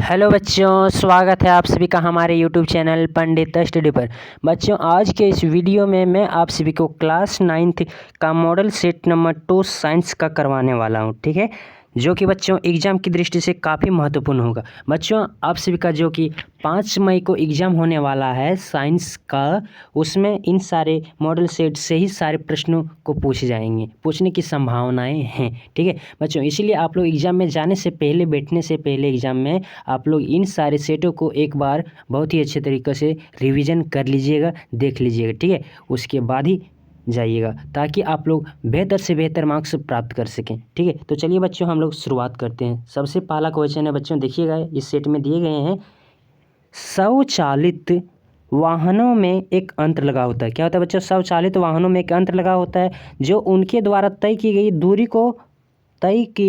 Hello बच्चों, स्वागत है आप सभी का हमारे यूट्यूब चैनल पंडित स्टडी पर। बच्चों, आज के इस वीडियो में मैं आप सभी को क्लास 9th का मॉडल सेट नंबर 2 साइंस का करवाने वाला हूं, ठीक है, जो कि बच्चों एग्ज़ाम की दृष्टि से काफ़ी महत्वपूर्ण होगा। बच्चों, आप सभी का जो कि 5 मई को एग्ज़ाम होने वाला है साइंस का, उसमें इन सारे मॉडल सेट से ही सारे प्रश्नों को पूछे जाएंगे, पूछने की संभावनाएं हैं, ठीक है बच्चों। इसीलिए आप लोग एग्ज़ाम में जाने से पहले, बैठने से पहले एग्ज़ाम में आप लोग इन सारे सेटों को एक बार बहुत ही अच्छे तरीके से रिवीजन कर लीजिएगा, देख लीजिएगा, ठीक है। उसके बाद ही जाइएगा ताकि आप लोग बेहतर से बेहतर मार्क्स प्राप्त कर सकें, ठीक है। तो चलिए बच्चों, हम लोग शुरुआत करते हैं। सबसे पहला क्वेश्चन है बच्चों, देखिएगा इस सेट में दिए गए हैं, स्वचालित वाहनों में एक यंत्र लगा होता है। क्या होता है बच्चों? स्वचालित वाहनों में एक यंत्र लगा होता है जो उनके द्वारा तय की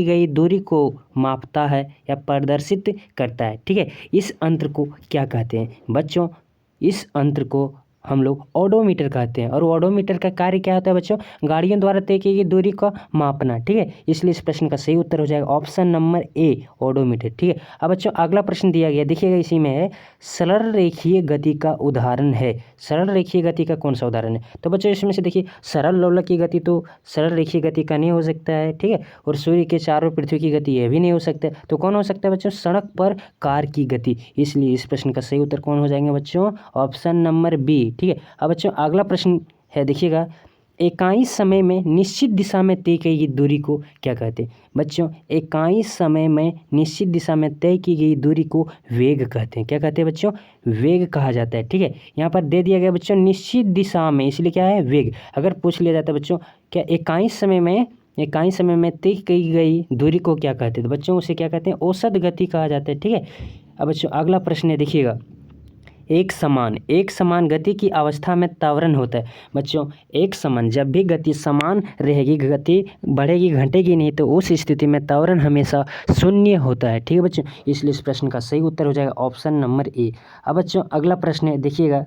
गई दूरी को मापता है या प्रदर्शित करता है, ठीक है। इस यंत्र को क्या कहते हैं बच्चों? इस यंत्र को हम लोग ओडोमीटर कहते हैं। और ओडोमीटर का कार्य क्या होता है बच्चों? गाड़ियों द्वारा तय की गई दूरी को मापना, ठीक है। इसलिए इस प्रश्न का सही उत्तर हो जाएगा ऑप्शन नंबर ए, ओडोमीटर, ठीक है। अब बच्चों, अगला प्रश्न दिया गया, देखिएगा इसी में है, सरल रेखीय गति का उदाहरण है। सरल रेखीय गति का कौन सा उदाहरण है? तो बच्चों, इसमें से देखिए, सरल लोलक की गति तो सरल रेखीय गति का नहीं हो सकता है, ठीक है। और सूर्य के चारों पृथ्वी की गति यह भी नहीं हो सकता है। तो कौन हो सकता है बच्चों? सड़क पर कार की गति। इसलिए इस प्रश्न का सही उत्तर कौन हो जाएंगे बच्चों? ऑप्शन नंबर बी, ठीक है। अब बच्चों, अगला प्रश्न है, देखिएगा, इकाई समय में निश्चित दिशा में तय की गई दूरी को क्या कहते हैं? बच्चों, इकाई समय में निश्चित दिशा में तय की गई दूरी को वेग कहते हैं। क्या कहते हैं बच्चों? वेग कहा जाता है, ठीक है। यहाँ पर दे दिया गया बच्चों निश्चित दिशा में, इसलिए क्या है? वेग। अगर पूछ लिया जाता है बच्चों, क्या इकाई समय में तय की गई दूरी को क्या कहते हैं? तो बच्चों, उसे क्या कहते हैं? औसत गति कहा जाता है, ठीक है। अब बच्चों, अगला प्रश्न है, देखिएगा, एक समान गति की अवस्था में त्वरण होता है। बच्चों, एक समान, जब भी गति समान रहेगी, गति बढ़ेगी घटेगी नहीं, तो उस स्थिति में त्वरण हमेशा शून्य होता है, ठीक है बच्चों। इसलिए इस प्रश्न का सही उत्तर हो जाएगा ऑप्शन नंबर ए। अब बच्चों, अगला प्रश्न है, देखिएगा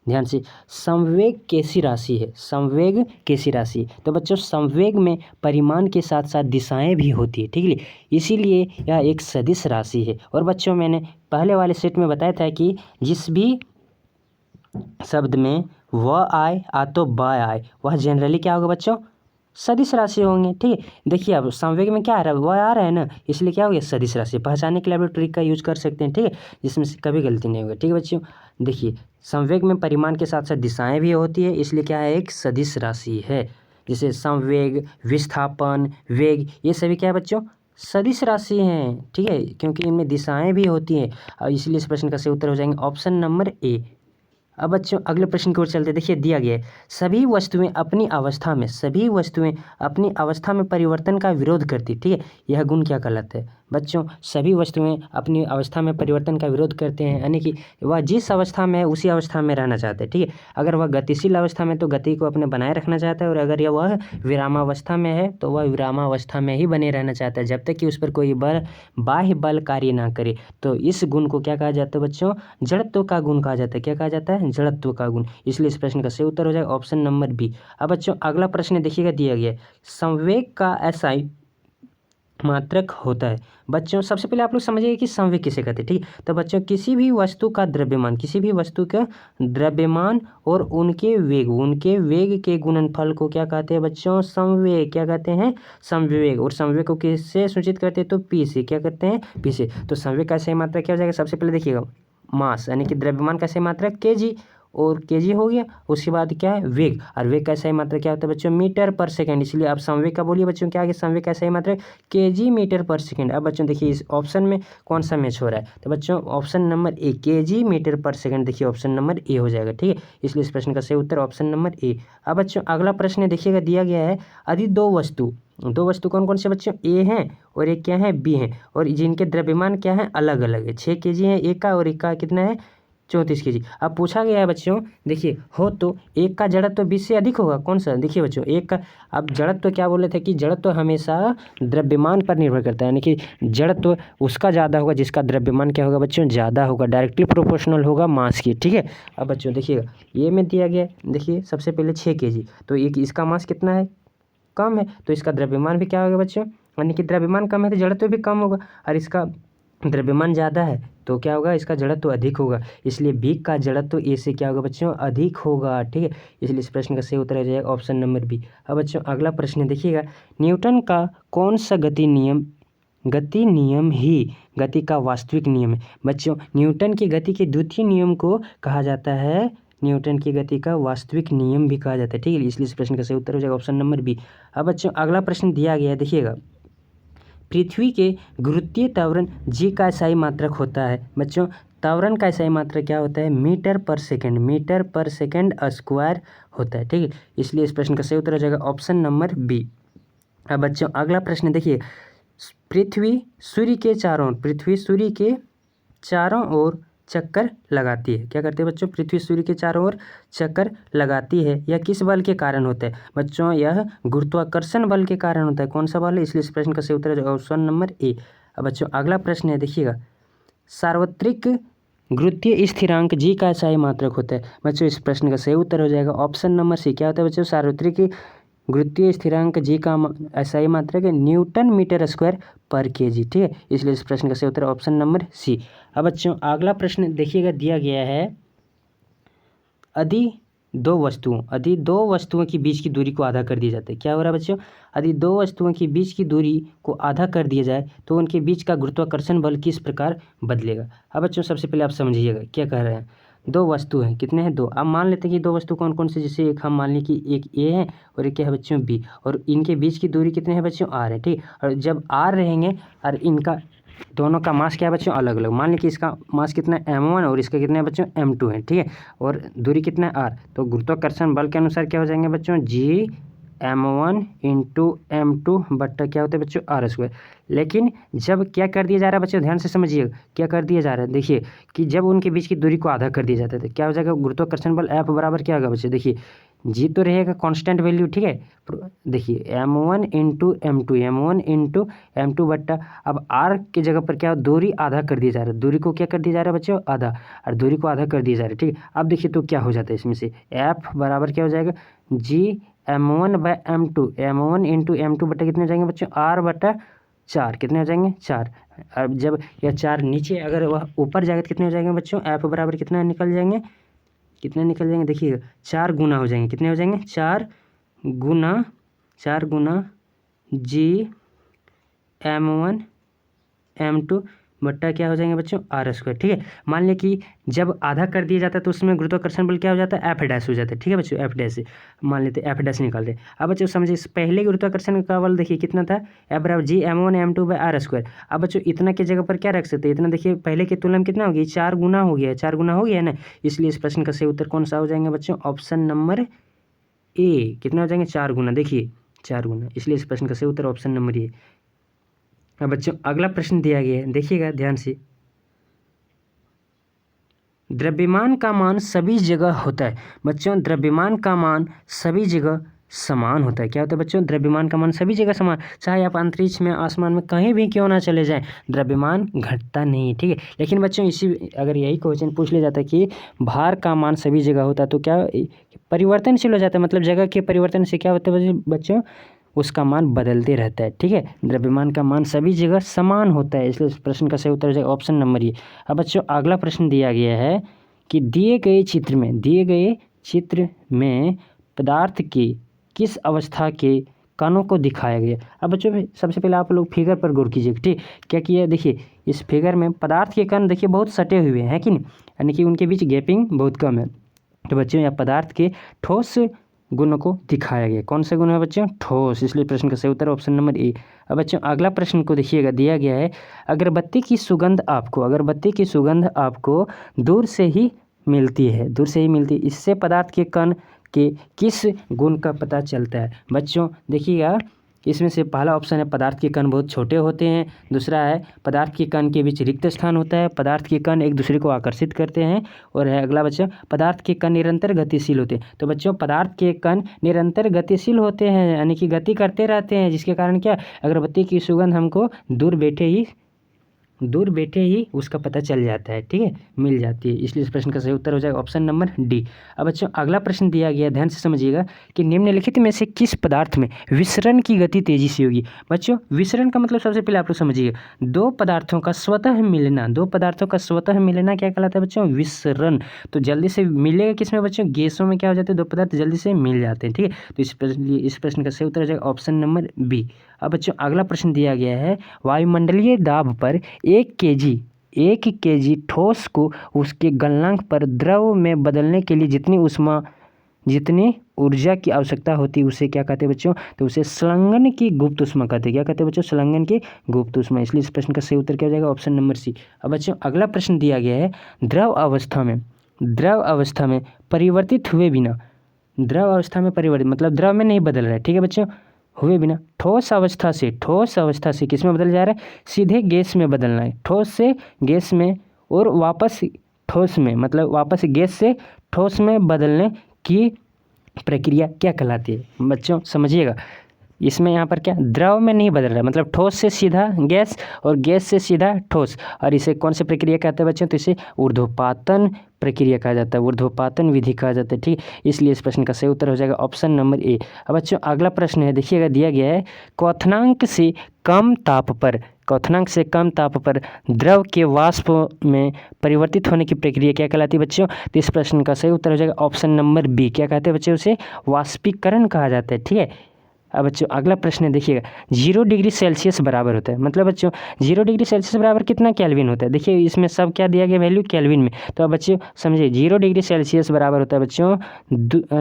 ध्यान से, संवेग कैसी राशि है? संवेग कैसी राशि? तो बच्चों, संवेग में परिमाण के साथ साथ दिशाएं भी होती है, ठीक है। इसीलिए यह एक सदिश राशि है। और बच्चों, मैंने पहले वाले सेट में बताया था कि जिस भी शब्द में व आए आ तो ब आए, वह जनरली क्या होगा बच्चों? सदिश राशि होंगे, ठीक है। देखिए, अब संवेग में क्या आ रहा है? वह आ रहा है ना, इसलिए क्या हो गया? सदिश राशि। पहचानने के लिए आप लोग ट्रिक का यूज कर सकते हैं, ठीक है, जिसमें से कभी गलती नहीं होगी, ठीक है बच्चों। देखिए, संवेग में परिमाण के साथ साथ दिशाएं भी होती है, इसलिए क्या है? एक सदिश राशि है। जैसे संवेग, विस्थापन, वेग, ये सभी क्या है बच्चों? सदिश राशि हैं, ठीक है, क्योंकि इनमें दिशाएं भी होती हैं। और इसलिए इस प्रश्न का सही उत्तर हो जाएंगे ऑप्शन नंबर ए। अब बच्चों, अगले प्रश्न की ओर चलते हैं। देखिए, दिया गया है, सभी वस्तुएं अपनी अवस्था में परिवर्तन का विरोध करती, ठीक है। यह गुण क्या कहलाता है बच्चों? सभी वस्तुएं अपनी अवस्था में परिवर्तन का विरोध करते हैं, यानी कि वह जिस अवस्था में है उसी अवस्था में रहना चाहता है, ठीक है। अगर वह गतिशील अवस्था में तो गति को अपने बनाए रखना चाहता है, और अगर यह वह विरामावस्था में है तो वह विरामावस्था में ही बने रहना चाहता है, जब तक कि उस पर कोई बाह्य बल कार्य ना करे। तो इस गुण को क्या कहा जाता है बच्चों? जड़त्व का गुण कहा जाता है। क्या कहा जाता है? जड़त्व का गुण। इसलिए इस प्रश्न का सही उत्तर हो जाएगा ऑप्शन नंबर बी। अब बच्चों, अगला प्रश्न देखिएगा, दिया गया है, संवेग का एसआई मात्रक होता है। बच्चों, सबसे पहले आप लोग समझिए कि संवेग किसे कहते हैं, ठीक है। तो बच्चों, किसी भी वस्तु का द्रव्यमान और उनके वेग के गुणनफल को क्या कहते हैं बच्चों? संवेग। क्या कहते हैं? संवेग। और संवेग को किससे सूचित करते हैं? तो पी से। क्या करते हैं? पी से। तो संवेग का सही मात्रक क्या हो जाएगा? सबसे पहले देखिएगा, मास, यानी कि द्रव्यमान का सही मात्रक केजी, और केजी हो गया। उसके बाद क्या है? वेग। और वेग का सही मात्रक क्या होता है बच्चों? मीटर पर सेकंड। इसलिए आप संवेग का बोलिए बच्चों, क्या आगे? संवेग का सही मात्रक केजी मीटर पर सेकंड। अब बच्चों देखिए, इस ऑप्शन में कौन सा मैच हो रहा है? तो बच्चों, option number A, KG metre पर सेकंड, देखिए ऑप्शन नंबर ए हो जाएगा, ठीक है। इसलिए इस प्रश्न का सही उत्तर ऑप्शन नंबर ए। अब बच्चों, अगला प्रश्न देखिएगा, दिया गया है, यदि दो वस्तु कौन कौन से बच्चों? ए हैं और एक क्या है? बी हैं, और जिनके द्रव्यमान क्या है? अलग अलग है। 6 केजी है एक का, और एक का कितना है? 34 केजी। अब पूछा गया है बच्चों, देखिए, हो तो एक का जड़त्व 20 से अधिक होगा, कौन सा? देखिए बच्चों, एक का, अब जड़त्व क्या बोले थे कि जड़त्व हमेशा द्रव्यमान पर निर्भर करता है, यानी कि जड़त्व उसका ज़्यादा होगा जिसका द्रव्यमान क्या होगा बच्चों? ज़्यादा होगा, डायरेक्टली प्रोपोर्शनल होगा मास की, ठीक है। अब बच्चों देखिएगा, ये में दिया गया है, देखिए सबसे पहले 6 केजी, तो एक इसका मास कितना है? कम है, तो इसका द्रव्यमान भी क्या होगा बच्चों? यानी कि द्रव्यमान कम है तो जड़त्व भी कम होगा। और इसका द्रव्यमान ज़्यादा है तो क्या होगा, इसका जड़त्व तो अधिक होगा, इसलिए बी का जड़त्व तो ए से क्या होगा बच्चों, अधिक होगा। ठीक है, इसलिए इस प्रश्न का सही उत्तर हो जाएगा ऑप्शन नंबर बी। अब बच्चों अगला प्रश्न देखिएगा, न्यूटन का कौन सा गति नियम ही गति का वास्तविक नियम है। बच्चों न्यूटन की गति के द्वितीय नियम को कहा जाता है, न्यूटन की गति का वास्तविक नियम भी कहा जाता है। ठीक है, इसलिए इस प्रश्न का सही उत्तर हो जाएगा ऑप्शन नंबर बी। अब बच्चों अगला प्रश्न दिया गया है, देखिएगा, पृथ्वी के गुरुत्वीय त्वरण जी का इकाई मात्रक होता है। बच्चों त्वरण का इकाई मात्रक क्या होता है, मीटर पर सेकंड स्क्वायर होता है। ठीक है, इसलिए इस प्रश्न का सही उत्तर हो जाएगा ऑप्शन नंबर बी। अब बच्चों अगला प्रश्न देखिए, पृथ्वी सूर्य के चारों ओर चक्कर लगाती है। क्या करती है बच्चों, पृथ्वी सूर्य के चारों ओर चक्कर लगाती है, यह किस बल के कारण होता है। बच्चों यह गुरुत्वाकर्षण बल के कारण होता है। कौन सा बल है, इसलिए इस प्रश्न का सही उत्तर है ऑप्शन नंबर ए। अब बच्चों अगला प्रश्न है, देखिएगा, सार्वत्रिक गुरुत्वीय स्थिरांक जी का इकाई मात्रक होता है। बच्चों इस प्रश्न का सही उत्तर हो जाएगा ऑप्शन नंबर सी। क्या होता है बच्चों, सार्वत्रिक गुरुत्वीय स्थिरांक जी का इकाई मात्रक है न्यूटन मीटर स्क्वायर पर केजी। ठीक है, इसलिए इस प्रश्न का सही उत्तर ऑप्शन नंबर सी। अब बच्चों अगला प्रश्न देखिएगा, दिया गया है, यदि दो वस्तुओं के बीच की दूरी को आधा कर दिया जाता है। क्या हो रहा है बच्चों, यदि दो वस्तुओं के बीच की दूरी को आधा कर दिया जाए तो उनके बीच का गुरुत्वाकर्षण बल किस प्रकार बदलेगा। अब बच्चों सबसे पहले आप समझिएगा क्या कह रहे हैं, दो वस्तु हैं, कितने हैं, दो। अब मान लेते हैं कि दो वस्तु कौन कौन से, जैसे एक हम मान लें कि एक ए है और एक क्या है बच्चों बी, और इनके बीच की दूरी कितने हैं बच्चों, आर है। ठीक, और जब आर रहेंगे और इनका दोनों का मास क्या है बच्चों, अलग अलग, मान लें कि इसका मास कितना है m1 और इसका कितना है बच्चों m2 है। ठीक है, और दूरी कितना है r, तो गुरुत्वाकर्षण बल के अनुसार क्या हो जाएंगे बच्चों, जी m1 इंटू m2 बट्टा क्या होता है बच्चों r स्क्वायर। लेकिन जब क्या कर दिया जा रहा है बच्चों, ध्यान से समझिए क्या कर दिया जा रहा है, देखिए कि जब उनके बीच की दूरी को आधा कर दिया जाता है तो क्या हो जाएगा, गुरुत्वाकर्षण बल F बराबर क्या होगा बच्चों, देखिए जी तो रहेगा कांस्टेंट वैल्यू। ठीक है, देखिए m1 इंटू m2 बट्टा, अब r की जगह पर क्या दूरी आधा कर दिया जा रहा है, दूरी को क्या कर दिया जा रहा है बच्चों, आधा, और दूरी को आधा कर दिया जा रहा है। ठीक है, अब देखिए तो क्या हो जाता है इसमें से, F बराबर क्या हो जाएगा, जी m1 by m1 into m2 बट्टा कितने हो जाएंगे बच्चों, r बट्टा 4, कितने हो जाएंगे 4। अब जब यह 4 नीचे अगर वह ऊपर जाएगा तो कितने हो जाएंगे बच्चों, F बराबर कितना निकल जाएंगे, कितने निकल जाएंगे, देखिएगा 4 गुना हो जाएंगे, कितने हो जाएंगे, 4 गुना जी m1 m2 बट्टा क्या हो जाएंगे बच्चों, आर स्क्वायर। ठीक है, मान लिया कि जब आधा कर दिया जाता है तो उसमें गुरुत्वाकर्षण बल क्या हो जाता है, एफ डैश हो जाता है। ठीक है बच्चों, एफ डैश से मान लेते हैं, एफ डैश निकालते हैं। अब बच्चों समझिए पहले गुरुत्वाकर्षण का बल देखिए कितना था, एफ बराबर जी m1 m2 by are square. अब बच्चों इतना की जगह पर क्या रख सकते हैं, इतना देखिए पहले की तुलना में कितना हो गया, 4 गुना हो गया, 4 गुना हो गया ना, इसलिए इस प्रश्न का सही उत्तर कौन सा हो जाएंगे बच्चों, ऑप्शन नंबर ए। कितना हो जाएंगे, 4 गुना, देखिए 4 गुना, इसलिए इस प्रश्न का सही उत्तर ऑप्शन नंबर ए। अब बच्चों अगला प्रश्न दिया गया है, देखिएगा ध्यान से, द्रव्यमान का मान सभी जगह होता है। बच्चों द्रव्यमान का मान सभी जगह समान होता है। क्या होता है बच्चों, द्रव्यमान का मान सभी जगह समान, चाहे आप अंतरिक्ष में, आसमान में कहीं भी क्यों ना चले जाएं, द्रव्यमान घटता नहीं है। ठीक है, लेकिन बच्चों इसी अगर यही क्वेश्चन पूछ लिया जाता है कि भार का मान सभी जगह होता है तो क्या परिवर्तनशील हो जाता है, मतलब जगह के परिवर्तन से क्या होता है बच्चों, उसका मान बदलते रहता है। ठीक है, द्रव्यमान का मान सभी जगह समान होता है, इसलिए इस प्रश्न का सही उत्तर हो जाएगा ऑप्शन नंबर ए। अब बच्चों अगला प्रश्न दिया गया है कि दिए गए चित्र में पदार्थ की किस अवस्था के कणों को दिखाया गया। अब बच्चों सबसे पहले आप लोग फिगर पर गौर कीजिए। ठीक, क्या किया, देखिए इस फिगर में पदार्थ के कण देखिए बहुत सटे हुए हैं कि नहीं, यानी कि उनके बीच गैपिंग बहुत कम है। तो बच्चों यह पदार्थ के ठोस गुणों को दिखाया गया। कौन से गुण है बच्चों, ठोस, इसलिए प्रश्न का सही उत्तर ऑप्शन नंबर ए। अब बच्चों अगला प्रश्न को देखिएगा, दिया गया है, अगरबत्ती की सुगंध आपको दूर से ही मिलती है, इससे पदार्थ के कण के किस गुण का पता चलता है। बच्चों देखिएगा इसमें से पहला ऑप्शन है पदार्थ के कण बहुत छोटे होते हैं, दूसरा है पदार्थ के कण के बीच रिक्त स्थान होता है, पदार्थ के कण एक दूसरे को आकर्षित करते हैं, और है अगला बच्चा पदार्थ के कण निरंतर गतिशील होते हैं। तो बच्चों पदार्थ के कण निरंतर गतिशील होते हैं, यानी कि गति करते रहते हैं, जिसके कारण क्या, अगरबत्ती की सुगंध हमको दूर बैठे ही दूर बैठे ही उसका पता चल जाता है, ठीक है, मिल जाती है। इसलिए इस प्रश्न का सही उत्तर हो जाएगा ऑप्शन नंबर डी। अब बच्चों अगला प्रश्न दिया गया, ध्यान से समझिएगा कि निम्नलिखित में से किस पदार्थ में विसरण की गति तेजी से होगी। बच्चों विसरण का मतलब सबसे पहले आप लोग समझिएगा, दो पदार्थों का स्वतः मिलना, दो पदार्थों का स्वतः मिलना क्या कहलाता है बच्चों, विसरण। तो जल्दी से मिलेगा किसमें बच्चों, गैसों में क्या हो जाते हैं, दो पदार्थ जल्दी से मिल जाते हैं, ठीक है। तो इस प्रश्न का सही उत्तर हो जाएगा ऑप्शन नंबर बी। अब बच्चों अगला प्रश्न दिया गया है, वायुमंडलीय दाब पर 1 केजी ठोस को उसके गलनांक पर द्रव में बदलने के लिए जितनी ऊर्जा की आवश्यकता होती है उसे क्या कहते हैं बच्चों, तो उसे संलग्न की गुप्त ऊष्मा कहते हैं। क्या कहते हैं बच्चों, संलग्न की गुप्त ऊष्मा। इसलिए इस प्रश्न का सही उत्तर क्या हो जाएगा, ऑप्शन नंबर सी। अब बच्चों अगला प्रश्न दिया गया है, द्रव अवस्था में परिवर्तित हुए बिना, द्रव अवस्था में परिवर्तित मतलब द्रव में नहीं बदल रहा है, ठीक है बच्चों, हुए बिना ठोस अवस्था से किस में बदल जा रहा है, सीधे गैस में बदलना है, ठोस से गैस में और वापस ठोस में, मतलब वापस गैस से ठोस में बदलने की प्रक्रिया क्या कहलाती है। बच्चों समझिएगा, इसमें यहाँ पर क्या द्रव में नहीं बदल रहा है, मतलब ठोस से सीधा गैस और गैस से सीधा ठोस, और इसे कौन सी प्रक्रिया कहते हैं बच्चों, तो इसे ऊर्ध्वपातन प्रक्रिया कहा जाता है, ऊर्ध्वपातन विधि कहा जाता है, ठीक। इसलिए इस प्रश्न का सही उत्तर हो जाएगा ऑप्शन नंबर ए। अब बच्चों अगला प्रश्न है, देखिएगा दिया गया है, क्वथनांक से कम ताप पर द्रव के वाष्प में परिवर्तित होने की प्रक्रिया क्या कहलाती है बच्चों। तो इस प्रश्न का सही उत्तर हो जाएगा ऑप्शन नंबर बी। क्या कहते हैं बच्चों, उसे वाष्पीकरण कहा जाता है, ठीक है। अब बच्चों अगला प्रश्न है, देखिएगा 0 डिग्री सेल्सियस बराबर होता है, मतलब बच्चों 0 डिग्री सेल्सियस बराबर कितना केल्विन होता है। देखिए इसमें सब क्या दिया गया, वैल्यू केल्विन में। तो अब बच्चों समझिए 0 डिग्री सेल्सियस बराबर होता है बच्चों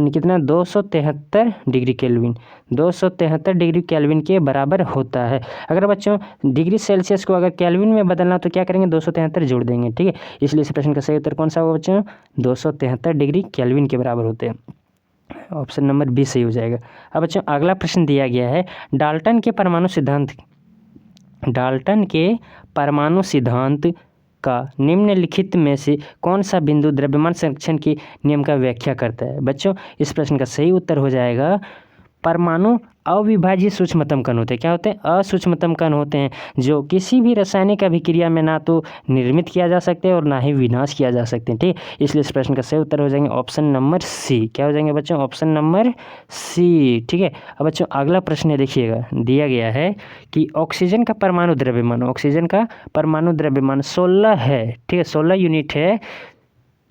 कितना, 273 डिग्री केल्विन, 273 डिग्री केल्विन के बराबर होता है। अगर बच्चों डिग्री सेल्सियस को अगर केल्विन में बदलना तो क्या करेंगे, 273 जोड़ देंगे, ठीक है। इसलिए इस प्रश्न का सही उत्तर कौन सा होगा बच्चों, 273 डिग्री केल्विन के बराबर होते हैं। ऑप्शन नंबर बी सही हो जाएगा। अब बच्चों अगला प्रश्न दिया गया है, डाल्टन के परमाणु सिद्धांत का निम्नलिखित में से कौन सा बिंदु द्रव्यमान संरक्षण के नियम का व्याख्या करता है। बच्चों इस प्रश्न का सही उत्तर हो जाएगा, परमाणु अविभाज्य सूक्ष्मतम कण होते हैं। क्या होते हैं, असूक्ष्मतम कण होते हैं, जो किसी भी रासायनिक अभिक्रिया में ना तो निर्मित किया जा सकते हैं और ना ही विनाश किया जा सकते हैं, ठीक। इसलिए इस प्रश्न का सही उत्तर हो जाएंगे ऑप्शन नंबर सी। क्या हो जाएंगे बच्चों, ऑप्शन नंबर सी, ठीक है। अब बच्चों अगला प्रश्न है, देखिएगा दिया गया है कि ऑक्सीजन का परमाणु द्रव्यमान 16 है, ठीक है, 16 यूनिट है।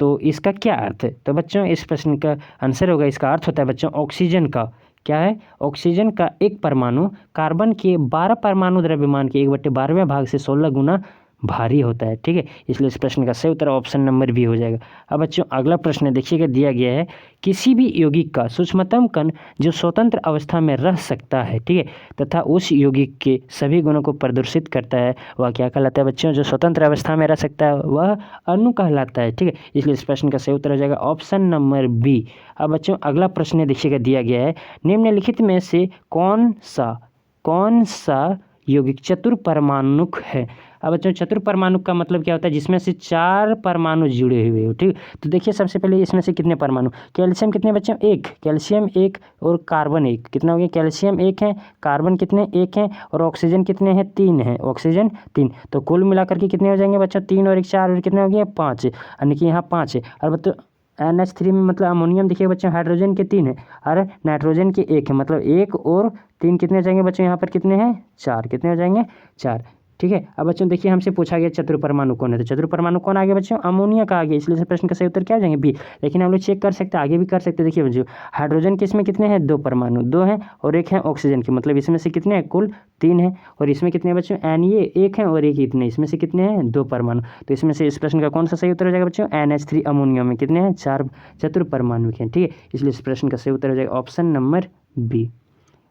तो इसका क्या अर्थ है, तो बच्चों इस प्रश्न का आंसर होगा, इसका अर्थ होता है बच्चों, ऑक्सीजन का क्या है, ऑक्सीजन का एक परमाणु कार्बन के 12 परमाणु द्रव्यमान के 1/12वें भाग से 16 गुना भारी होता है, ठीक है। इसलिए इस प्रश्न का सही उत्तर ऑप्शन नंबर बी हो जाएगा। अब बच्चों अगला प्रश्न देखिएगा, दिया गया है, किसी भी यौगिक का सूक्ष्मतम कण जो स्वतंत्र अवस्था में रह सकता है, ठीक है, तथा उस यौगिक के सभी गुणों को प्रदर्शित करता है, वह क्या कहलाता है बच्चों, जो स्वतंत्र अवस्था में रह सकता है वह अणु कहलाता है, ठीक है। इसलिए इस प्रश्न का सही उत्तर हो जाएगा ऑप्शन नंबर बी। अब बच्चों अगला प्रश्न देखिएगा, दिया गया है, निम्नलिखित में से कौन सा यौगिक चतुर्परमाणुक है। अब बच्चों चतुर्परमाणुक का मतलब क्या होता है, जिसमें से 4 परमाणु जुड़े हुए हो, ठीक। तो देखिए सबसे पहले इसमें से कितने परमाणु, कैल्शियम कितने बच्चों, 1, कैल्शियम 1 और कार्बन 1, कितना हो गया, कैल्शियम 1 है, कार्बन कितने 1 हैं, और ऑक्सीजन कितने हैं, 3 है, ऑक्सीजन 3। तो कुल मिलाकर के कितने हो जाएंगे बच्चों, 3 और 1 4 और कितने हो गए 5, यानी कि यहाँ 5 है। और बच्चों NH3 में मतलब अमोनियम देखिए बच्चों, हाइड्रोजन के 3 है और नाइट्रोजन के 1 है, मतलब 1 और 3 कितने हो जाएंगे बच्चों, यहाँ पर कितने हैं 4, कितने हो जाएंगे 4, ठीक है। अब बच्चों देखिए हमसे पूछा गया चतुर्परमाणु कौन है, तो चतुर्परमाणु कौन आ गया बच्चों, अमोनिया का आ गया। इसलिए प्रश्न का सही उत्तर क्या हो जाएंगे, बी। लेकिन हम लोग चेक कर सकते हैं, आगे भी कर सकते हैं। देखिए बच्चों हाइड्रोजन के इसमें कितने हैं, 2 परमाणु, 2 हैं और 1 है ऑक्सीजन के, मतलब इसमें से कितने हैं, कुल 3 है। और इसमें कितने हैं बच्चों, Na 1 है और 1 इतने, इसमें से कितने हैं 2 परमाणु। तो इसमें से इस प्रश्न का कौन सा सही उत्तर हो जाएगा बच्चों, NH3 अमोनिया में कितने हैं, 4 चतुर्परमाणु हैं, ठीक है। इसलिए इस प्रश्न का सही उत्तर हो जाएगा ऑप्शन नंबर बी।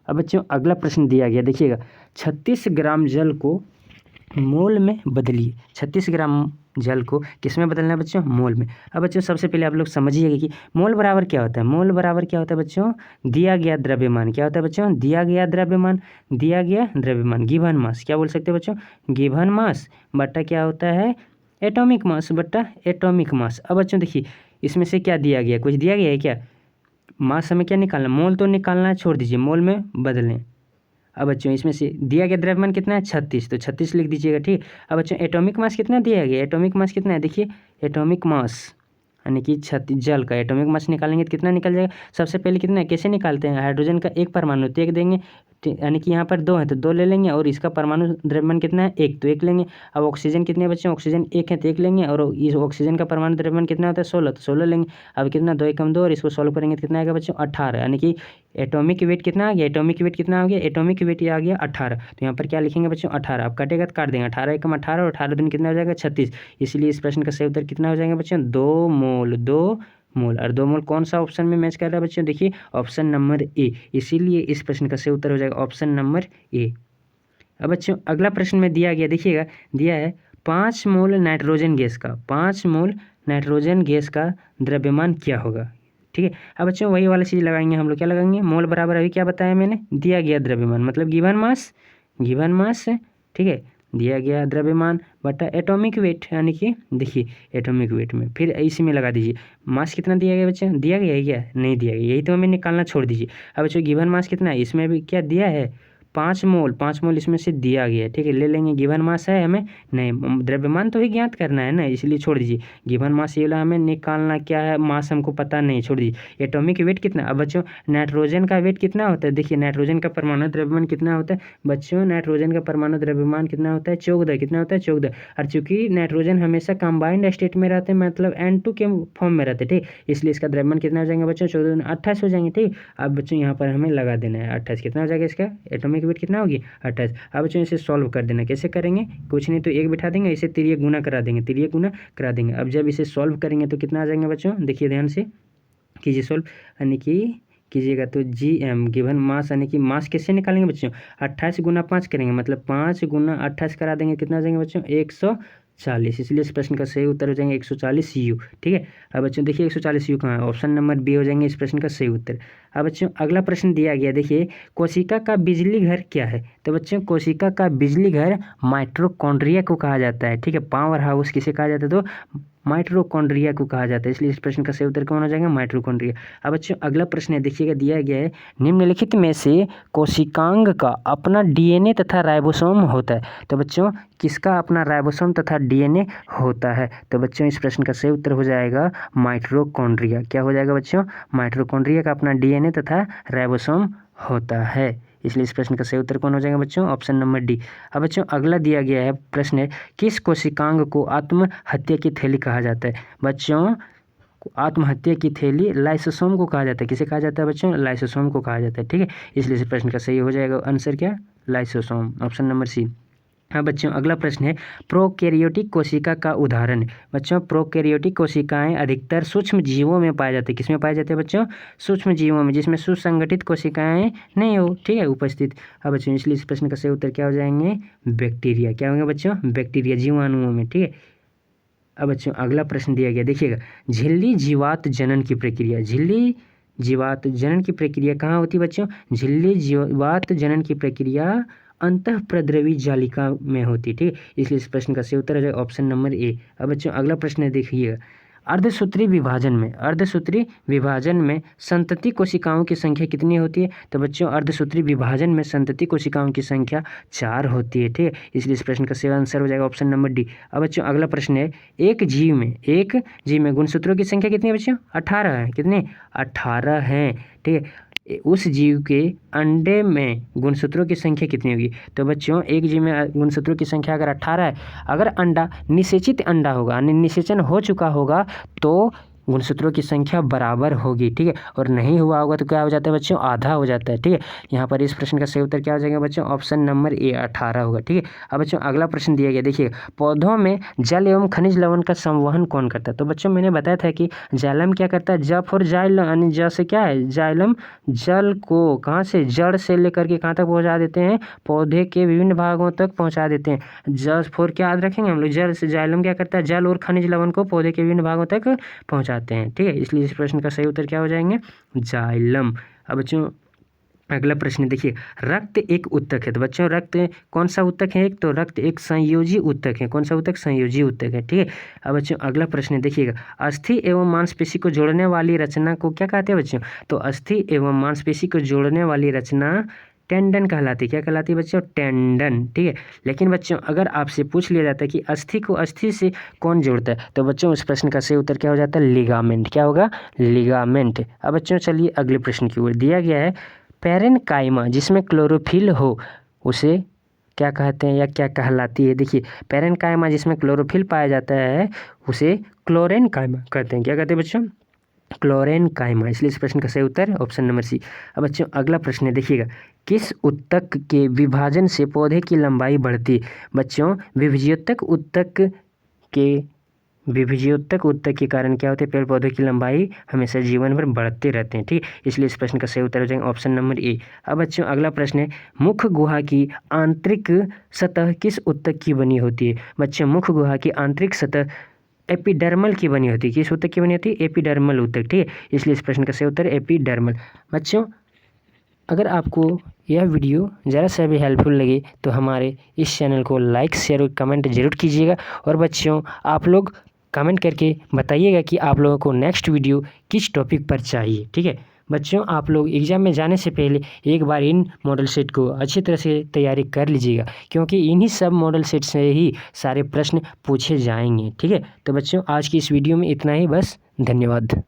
अब बच्चों अगला प्रश्न दिया गया, देखिएगा 36 ग्राम जल को मोल में बदलिए। 36 ग्राम जल को किस में बदलना है बच्चों, मोल में। अब बच्चों सबसे पहले आप लोग समझिएगा कि मोल बराबर क्या होता है, मोल बराबर क्या होता है बच्चों, दिया गया द्रव्यमान। क्या होता है बच्चों, दिया गया द्रव्यमान गिवन मास, क्या बोल सकते हैं बच्चों, गिवन मास बट्टा क्या होता है, एटॉमिक मास बट्टा एटॉमिक मास। अब बच्चों देखिए इसमें से क्या दिया गया, कुछ दिया गया है क्या, मास हमें क्या निकालना, मोल तो निकालना है, छोड़ दीजिए, मोल में बदलें। अब बच्चों इसमें से दिया गया द्रव्यमान कितना है 36, तो 36 लिख दीजिएगा, ठीक। अब बच्चों एटॉमिक मास कितना दिया गया, एटॉमिक मास कितना है, देखिए एटॉमिक मास यानी कि 36 जल का एटॉमिक मास निकालेंगे तो कितना निकल जाएगा। सबसे पहले कितना है, कैसे निकालते हैं, हाइड्रोजन का एक परमाणु तो एक देंगे, यानी कि यहाँ पर 2 है तो 2 ले लेंगे, और इसका परमाणु द्रव्यमान कितना है 1, तो 1 लेंगे। अब ऑक्सीजन कितने हैं बच्चों, ऑक्सीजन 1 है तो 1 लेंगे, और इस ऑक्सीजन का परमाणु द्रव्यमान कितना होता है 16, तो 16 लेंगे। अब कितना 2 एकम 2, और इसको सॉल्व करेंगे तो कितना आएगा बच्चों 18, यानी कि एटॉमिक वेट कितना आ गया, एटॉमिक वेट कितना आ गया, एटॉमिक वेट ये आ गया 18। तो यहाँ पर क्या लिखेंगे बच्चों 18, अब कटेगा तो काट देंगे, 18 एकम 18 और 18 दूनी कितना हो जाएगा 36। इसलिए इस प्रश्न का सही उत्तर कितना हो जाएगा बच्चों 2 मोल, 2 मोल। और 2 मोल कौन सा ऑप्शन में मैच कर रहा है बच्चों, देखिए ऑप्शन नंबर ए। इसीलिए इस प्रश्न का सही उत्तर हो जाएगा ऑप्शन नंबर ए। अब बच्चों अगला प्रश्न में दिया गया, देखिएगा दिया है 5 मोल नाइट्रोजन गैस का, 5 मोल नाइट्रोजन गैस का द्रव्यमान क्या होगा, ठीक है। अब बच्चों वही वाला चीज़ लगाएंगे हम लोग, क्या लगाएंगे, मोल बराबर अभी क्या बताया मैंने, दिया गया द्रव्यमान मतलब गिवन मास, गिवन मास, ठीक है, दिया गया द्रव्यमान बटा एटॉमिक वेट, यानी कि देखिए एटॉमिक वेट में फिर इसी में लगा दीजिए मास कितना दिया गया बच्चों, दिया गया है क्या, नहीं दिया गया, यही तो हमें निकालना छोड़ दीजिए। अब बच्चों गिवन मास कितना है, इसमें भी क्या दिया है 5 मोल, 5 मोल इसमें से दिया गया है, ठीक है, ले लेंगे। गिवन मास है हमें नहीं, द्रव्यमान तो ही ज्ञात करना है ना, इसलिए छोड़ दीजिए। गिवन मास ये वाला हमें निकालना क्या है, मास हमको पता नहीं, छोड़ दीजिए। एटॉमिक वेट कितना, अब बच्चों नाइट्रोजन का वेट कितना होता है, देखिए नाइट्रोजन का परमाणु द्रव्यमान कितना होता है बच्चों, नाइट्रोजन का परमाणु द्रव्यमान कितना होता है 14, कितना होता है 14। और चूंकि नाइट्रोजन हमेशा कंबाइंड स्टेट में रहते हैं, मतलब N2 के फॉर्म में रहते हैं, ठीक, इसलिए इसका द्रव्यमान कितना हो जाएगा बच्चों 14 28 हो जाएंगे, ठीक। अब बच्चों यहाँ पर हमें लगा देना है 28, कितना हो जाएगा इसका एटॉमिक वेट कितना होगी 28। अब बच्चों इसे सॉल्व कर देना, कैसे करेंगे, कुछ नहीं तो 1 बिठा देंगे, इसे तिर्यक गुना करा देंगे, तिर्यक गुना करा देंगे। अब जब इसे सॉल्व करेंगे तो कितना आ जाएंगे बच्चों, देखिए ध्यान से कीजिए सॉल्व, यानी कि कीजिएगा तो GM गिवन मास, यानी कि मास कैसे निकालेंगे बच्चों 28 गुना 5 करेंगे, मतलब 5 गुना 28 करा देंगे, कितना आ जाएंगे बच्चों 140। इसलिए इस प्रश्न का सही उत्तर हो जाएंगे 140 U, ठीक है। अब बच्चों देखिए 140 U कहाँ है, ऑप्शन नंबर बी हो जाएंगे इस प्रश्न का सही उत्तर। अब बच्चों अगला प्रश्न दिया गया, देखिए कोशिका का बिजली घर क्या है, तो बच्चों कोशिका का बिजली घर माइटोकॉन्ड्रिया को कहा जाता है, ठीक है। पावर हाउस किसे कहा जाता है, तो माइटोकॉन्ड्रिया को कहा जाता है, इसलिए इस प्रश्न का सही उत्तर कौन हो जाएगा माइटोकॉन्ड्रिया। अब बच्चों अगला प्रश्न है, देखिएगा दिया गया है निम्नलिखित में से कोशिकांग का अपना DNA तथा राइबोसोम होता है, तो बच्चों किसका अपना राइबोसोम तथा DNA होता है, तो बच्चों इस प्रश्न का सही उत्तर हो जाएगा माइटोकॉन्ड्रिया। क्या हो जाएगा बच्चों, माइटोकॉन्ड्रिया का अपना DNA तथा राइबोसोम होता है, इसलिए इस प्रश्न का सही उत्तर कौन हो जाएगा बच्चों ऑप्शन नंबर डी। अब बच्चों अगला दिया गया है प्रश्न है, किस कोशिकांग को आत्महत्या की थैली कहा जाता है, बच्चों आत्महत्या की थैली लाइसोसोम को कहा जाता है, किसे कहा जाता है बच्चों, लाइसोसोम को कहा जाता है, ठीक है। इसलिए इस प्रश्न का सही हो जाएगा आंसर क्या, लाइसोसोम, ऑप्शन नंबर सी। हाँ बच्चों अगला प्रश्न है, प्रोकैरियोटिक कोशिका का उदाहरण, बच्चों प्रोकैरियोटिक कोशिकाएं अधिकतर सूक्ष्म जीवों में पाए जाते हैं, किसमें पाए जाते हैं बच्चों, सूक्ष्म जीवों में, जिसमें सुसंगठित कोशिकाएं नहीं हो, ठीक है, उपस्थित। अब बच्चों इसलिए इस प्रश्न का सही उत्तर क्या हो जाएंगे, बैक्टीरिया, क्या होंगे बच्चों, बैक्टीरिया, जीवाणुओं में, ठीक है। अब बच्चों अगला प्रश्न दिया गया, देखिएगा झिल्ली जीवात जनन की प्रक्रिया, झिल्ली जीवात जनन की प्रक्रिया कहाँ होती है बच्चों, झिल्ली जीवात जनन की प्रक्रिया अंतःप्रद्रवी जालिका में होती है, ठीक है। इसलिए इस प्रश्न का सही उत्तर हो जाएगा ऑप्शन नंबर ए। अब बच्चों अगला प्रश्न देखिएगा, अर्धसूत्री विभाजन में, अर्धसूत्री विभाजन में संतति कोशिकाओं की संख्या कितनी होती है, तो बच्चों अर्धसूत्री विभाजन में संतति कोशिकाओं की संख्या 4 होती है, ठीक है। इसलिए इस प्रश्न का सही आंसर हो जाएगा ऑप्शन नंबर डी। अब बच्चों अगला प्रश्न है, एक जीव में गुणसूत्रों की संख्या कितनी है बच्चों, 18 है, कितने 18 हैं, ठीक है। उस जीव के अंडे में गुणसूत्रों की संख्या कितनी होगी, तो बच्चों एक जीव में गुणसूत्रों की संख्या अगर 18 है, अगर अंडा निषेचित अंडा होगा यानी निषेचन हो चुका होगा तो गुणसूत्रों की संख्या बराबर होगी, ठीक है, और नहीं हुआ होगा तो क्या हो जाता है बच्चों, आधा हो जाता है, ठीक है। यहाँ पर इस प्रश्न का सही उत्तर क्या हो जाएगा बच्चों, ऑप्शन नंबर ए 18 होगा, ठीक है। अब बच्चों अगला प्रश्न दिया गया, देखिए पौधों में जल एवं खनिज लवण का संवहन कौन करता है, तो बच्चों मैंने बताया था कि जाइलम क्या करता है, ज फॉर जाइलम, यानी ज से क्या है जाइलम, जल को कहाँ से, जड़ से लेकर के कहाँ तक पहुँचा देते हैं, पौधे के विभिन्न भागों तक पहुँचा देते हैं। ज फॉर क्या याद रखेंगे हम लोग, जल से, जाइलम क्या करता है, जल और खनिज लवण को पौधे के विभिन्न भागों तक पहुँचा हैं, ठीक है। इसलिए इस प्रश्न का सही उत्तर क्या हो जाएंगे, जाइलम। अब बच्चों अगला प्रश्न देखिए, रक्त एक उत्तक है, तो बच्चों रक्त कौन सा उत्तक है, एक तो रक्त एक संयोजी उत्तक है, कौन सा उत्तक, संयोजी उत्तक है, ठीक है। अब बच्चों अगला प्रश्न देखिएगा, अस्थि एवं मांसपेशी को जोड़ने वाली रचना को क्या कहते हैं बच्चों, तो अस्थि एवं मांसपेशी को जोड़ने वाली रचना टेंडन कहलाती है। क्या कहलाती है बच्चों? टेंडन, ठीक है। लेकिन बच्चों अगर आपसे पूछ लिया जाता है कि अस्थि को अस्थि से कौन जोड़ता है, तो बच्चों उस प्रश्न का सही उत्तर क्या हो जाता है? लिगामेंट। क्या होगा? लिगामेंट। अब बच्चों चलिए अगले प्रश्न की ओर। दिया गया है पैरेन्काइमा जिसमें क्लोरोफिल हो उसे क्या कहते हैं या क्या कहलाती है? देखिए, पैरेन्काइमा जिसमें क्लोरोफिल पाया जाता है उसे क्लोरेन्काइमा कहते हैं। क्या कहते हैं बच्चों? क्लोरेन्काइमा। इसलिए इस प्रश्न का सही उत्तर ऑप्शन नंबर सी। अब बच्चों अगला प्रश्न है, देखिएगा, किस ऊतक के विभाजन से पौधे की लंबाई बढ़ती? बच्चों विभज्योतक ऊतक के कारण क्या होते हैं? पेड़ पौधे की लंबाई हमेशा जीवन भर बढ़ते रहते हैं, ठीक है। इसलिए इस प्रश्न का सही उत्तर हो जाएगा ऑप्शन नंबर ए। अब बच्चों अगला प्रश्न है, मुख गुहा की आंतरिक सतह किस ऊतक की बनी होती है? बच्चों मुख गुहा की आंतरिक सतह एपिडर्मल की बनी होती है। किस ऊतक की बनी होती है? एपिडर्मल ऊतक, ठीक है। इसलिए इस प्रश्न का सही उत्तर एपिडर्मल। बच्चों अगर आपको यह वीडियो ज़रा सा भी हेल्पफुल लगे तो हमारे इस चैनल को लाइक शेयर और कमेंट जरूर कीजिएगा। और बच्चों आप लोग कमेंट करके बताइएगा कि आप लोगों को नेक्स्ट वीडियो किस टॉपिक पर चाहिए, ठीक है। बच्चों आप लोग एग्ज़ाम में जाने से पहले एक बार इन मॉडल सेट को अच्छी तरह से तैयारी कर लीजिएगा, क्योंकि इन्हीं सब मॉडल सेट से ही सारे प्रश्न पूछे जाएंगे, ठीक है। तो बच्चों आज की इस वीडियो में इतना ही बस। धन्यवाद।